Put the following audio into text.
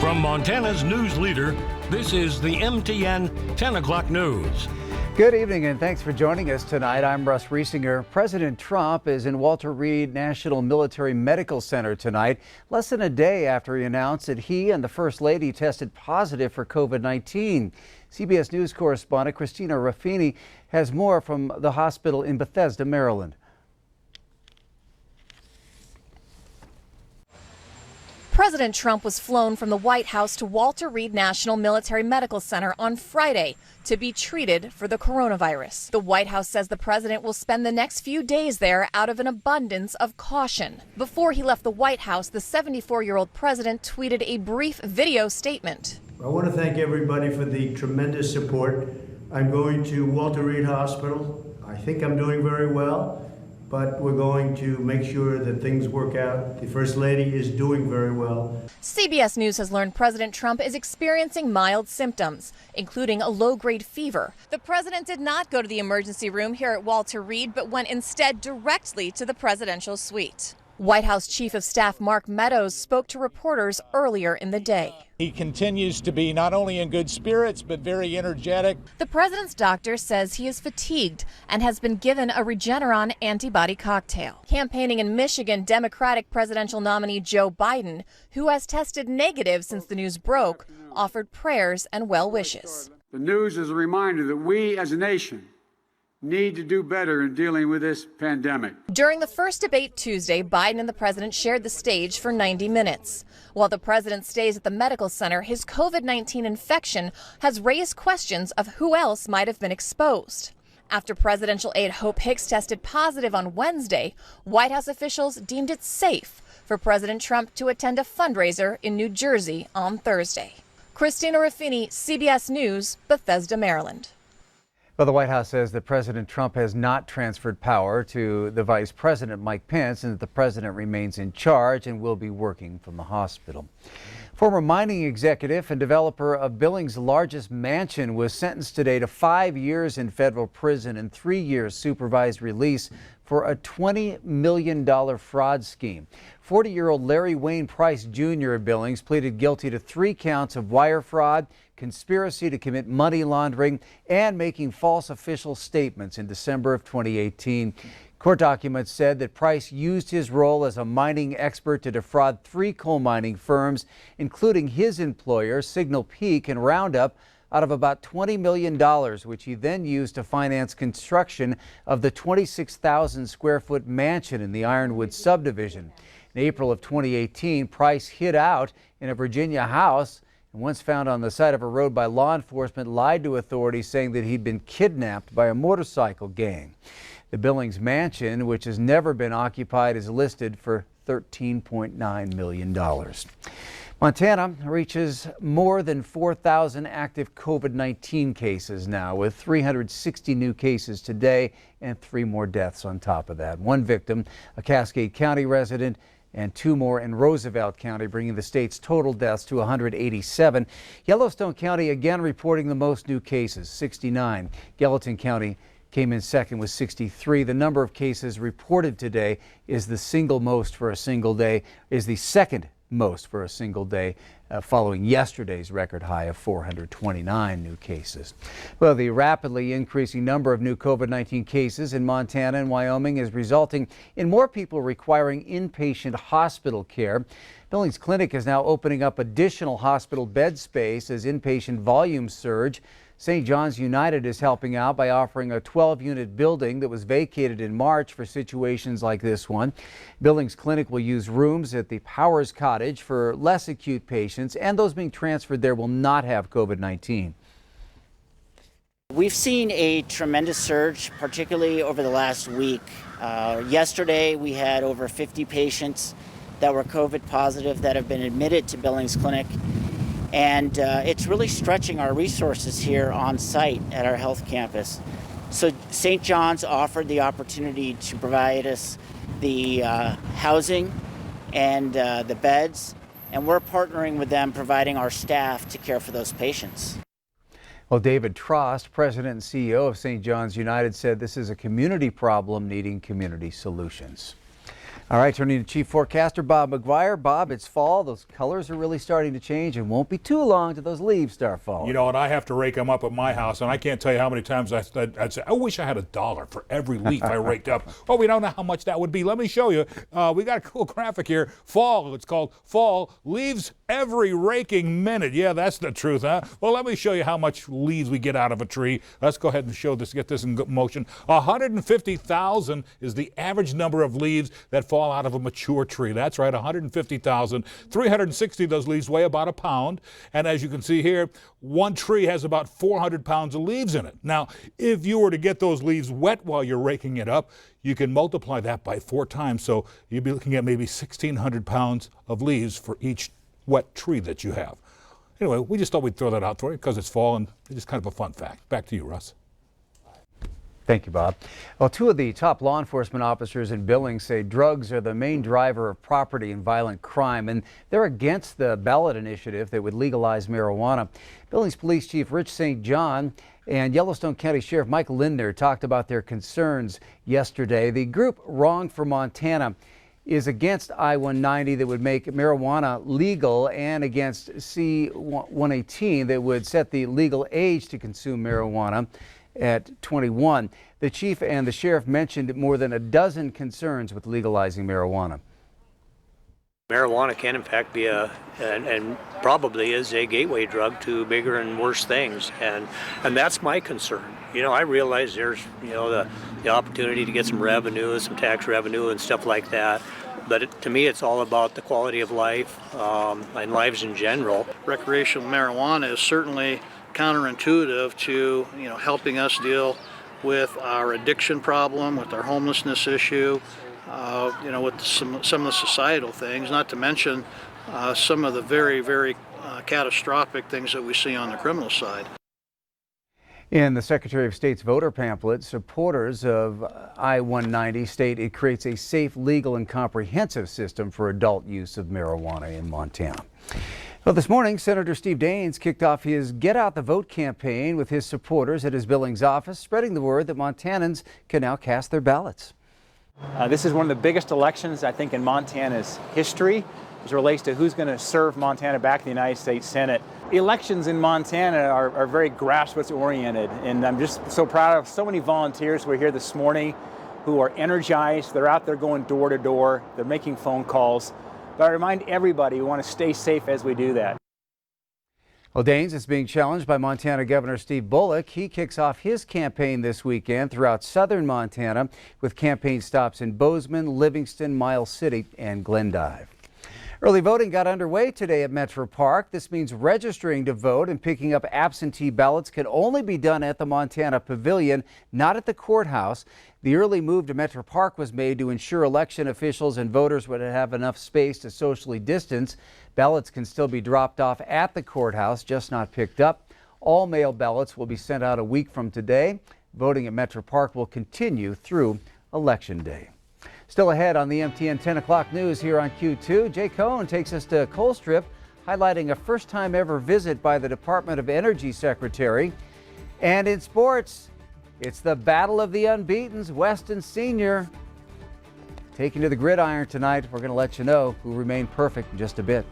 From Montana's news leader, this is the MTN 10 o'clock news. Good evening and thanks for joining us tonight. I'm Russ Riesinger. President Trump is in Walter Reed National Military Medical Center tonight, less than a day after he announced that he and the First Lady tested positive for COVID-19. CBS News correspondent Christina Ruffini has more from the hospital in Bethesda, Maryland. President Trump was flown from the White House to Walter Reed National Military Medical Center on Friday to be treated for the coronavirus. The White House says the president will spend the next few days there out of an abundance of caution. Before he left the White House, the 74-year-old president tweeted a brief video statement. I want to thank everybody for the tremendous support. I'm going to Walter Reed Hospital. I think I'm doing very well, but we're going to make sure that things work out. The First Lady is doing very well. CBS News has learned President Trump is experiencing mild symptoms, including a low-grade fever. The president did not go to the emergency room here at Walter Reed, but went instead directly to the presidential suite. White House Chief of Staff Mark Meadows spoke to reporters earlier in the day. He continues to be not only in good spirits, but very energetic. The president's doctor says he is fatigued and has been given a Regeneron antibody cocktail. Campaigning in Michigan, Democratic presidential nominee Joe Biden, who has tested negative since the news broke, offered prayers and well wishes. The news is a reminder that we as a nation need to do better in dealing with this pandemic. During the first debate Tuesday, Biden and the president shared the stage for 90 minutes. While the president stays at the medical center, his COVID-19 infection has raised questions of who else might have been exposed. After presidential aide Hope Hicks tested positive on Wednesday, White House officials deemed it safe for President Trump to attend a fundraiser in New Jersey on Thursday. Christina Ruffini, CBS News, Bethesda, Maryland. Well, the White House says that President Trump has not transferred power to the Vice President, Mike Pence, and that the president remains in charge and will be working from the hospital. Former mining executive and developer of Billings' largest mansion was sentenced today to 5 years in federal prison and 3 years supervised release for a $20 million fraud scheme. 40-year-old Larry Wayne Price Jr. of Billings pleaded guilty to 3 counts of wire fraud, conspiracy to commit money laundering, and making false official statements in December of 2018. Court documents said that Price used his role as a mining expert to defraud 3 coal mining firms, including his employer, Signal Peak and Roundup, out of about $20 million, which he then used to finance construction of the 26,000 square foot mansion in the Ironwood subdivision. In April of 2018, Price hid out in a Virginia house and once found on the side of a road by law enforcement, lied to authorities saying that he'd been kidnapped by a motorcycle gang. The Billings mansion, which has never been occupied, is listed for $13.9 million. Montana reaches more than 4,000 active COVID-19 cases now, with 360 new cases today and 3 more deaths on top of that. 1 victim, a Cascade County resident, and 2 more in Roosevelt County, bringing the state's total deaths to 187. Yellowstone County again reporting the most new cases, 69. Gallatin County came in second with 63. The number of cases reported today is the second most for a single day, following yesterday's record high of 429 new cases. Well, the rapidly increasing number of new COVID-19 cases in Montana and Wyoming is resulting in more people requiring inpatient hospital care. Billings Clinic is now opening up additional hospital bed space as inpatient volumes surge. St. John's United is helping out by offering a 12-unit building that was vacated in March for situations like this one. Billings Clinic will use rooms at the Powers Cottage for less acute patients, and those being transferred there will not have COVID-19. We've seen a tremendous surge, particularly over the last week. Yesterday, we had over 50 patients that were COVID positive that have been admitted to Billings Clinic. And it's really stretching our resources here on site at our health campus. So St. John's offered the opportunity to provide us the housing and the beds, and we're partnering with them, providing our staff to care for those patients. Well, David Trost, President and CEO of St. John's United, said this is a community problem needing community solutions. All right, turning to Chief Forecaster Bob Mcguire. Bob, it's fall. Those colors are really starting to change, and won't be too long till those leaves start falling. You know, and I have to rake them up at my house, and I can't tell you how many times I'd say, I wish I had $1 for every leaf I raked up. Oh, we don't know how much that would be. Let me show you. We got a cool graphic here. Fall, it's called Fall, leaves every raking minute. Yeah, that's the truth, huh? Well, let me show you how much leaves we get out of a tree. Let's go ahead and show this, get this in motion. 150,000 is the average number of leaves that fall out of a mature tree. That's right, 150,000. 360 of those leaves weigh about a pound. And as you can see here, one tree has about 400 pounds of leaves in it. Now, if you were to get those leaves wet while you're raking it up, you can multiply that by 4 times. So you'd be looking at maybe 1,600 pounds of leaves for each wet tree that you have. Anyway, we just thought we'd throw that out for you because it's fall and it's just kind of a fun fact. Back to you, Russ. Thank you, Bob. Well, 2 of the top law enforcement officers in Billings say drugs are the main driver of property and violent crime, and they're against the ballot initiative that would legalize marijuana. Billings Police Chief Rich St. John and Yellowstone County Sheriff Mike Lindner talked about their concerns yesterday. The group Wrong for Montana is against I-190 that would make marijuana legal and against C-118 that would set the legal age to consume marijuana at 21. The chief and the sheriff mentioned more than a dozen concerns with legalizing marijuana. Marijuana can in fact be and probably is a gateway drug to bigger and worse things, and that's my concern. You know, I realize there's, you know, the opportunity to get some revenue, some tax revenue and stuff like that, but to me it's all about the quality of life and lives in general. Recreational marijuana is certainly counterintuitive to, you know, helping us deal with our addiction problem, with our homelessness issue, you know, with some of the societal things, not to mention some of the very catastrophic things that we see on the criminal side. In the Secretary of State's voter pamphlet, supporters of I-190 state it creates a safe, legal, and comprehensive system for adult use of marijuana in Montana. Well, this morning, Senator Steve Daines kicked off his Get Out the Vote campaign with his supporters at his Billings office, spreading the word that Montanans can now cast their ballots. This is one of the biggest elections, I think, in Montana's history as it relates to who's going to serve Montana back in the United States Senate. Elections in Montana are very grassroots oriented, and I'm just so proud of so many volunteers who are here this morning who are energized. They're out there going door to door. They're making phone calls. But I remind everybody we want to stay safe as we do that. Well, Daines is being challenged by Montana Governor Steve Bullock. He kicks off his campaign this weekend throughout southern Montana with campaign stops in Bozeman, Livingston, Miles City, and Glendive. Early voting got underway today at Metro Park. This means registering to vote and picking up absentee ballots can only be done at the Montana Pavilion, not at the courthouse. The early move to Metro Park was made to ensure election officials and voters would have enough space to socially distance. Ballots can still be dropped off at the courthouse, just not picked up. All mail ballots will be sent out a week from today. Voting at Metro Park will continue through Election Day. Still ahead on the MTN 10 o'clock news here on Q2, Jay Cohn takes us to Colstrip, highlighting a first-time ever visit by the Department of Energy Secretary. And in sports, it's the battle of the unbeatens, Weston Sr. taking to the gridiron tonight. We're going to let you know who remained perfect in just a bit.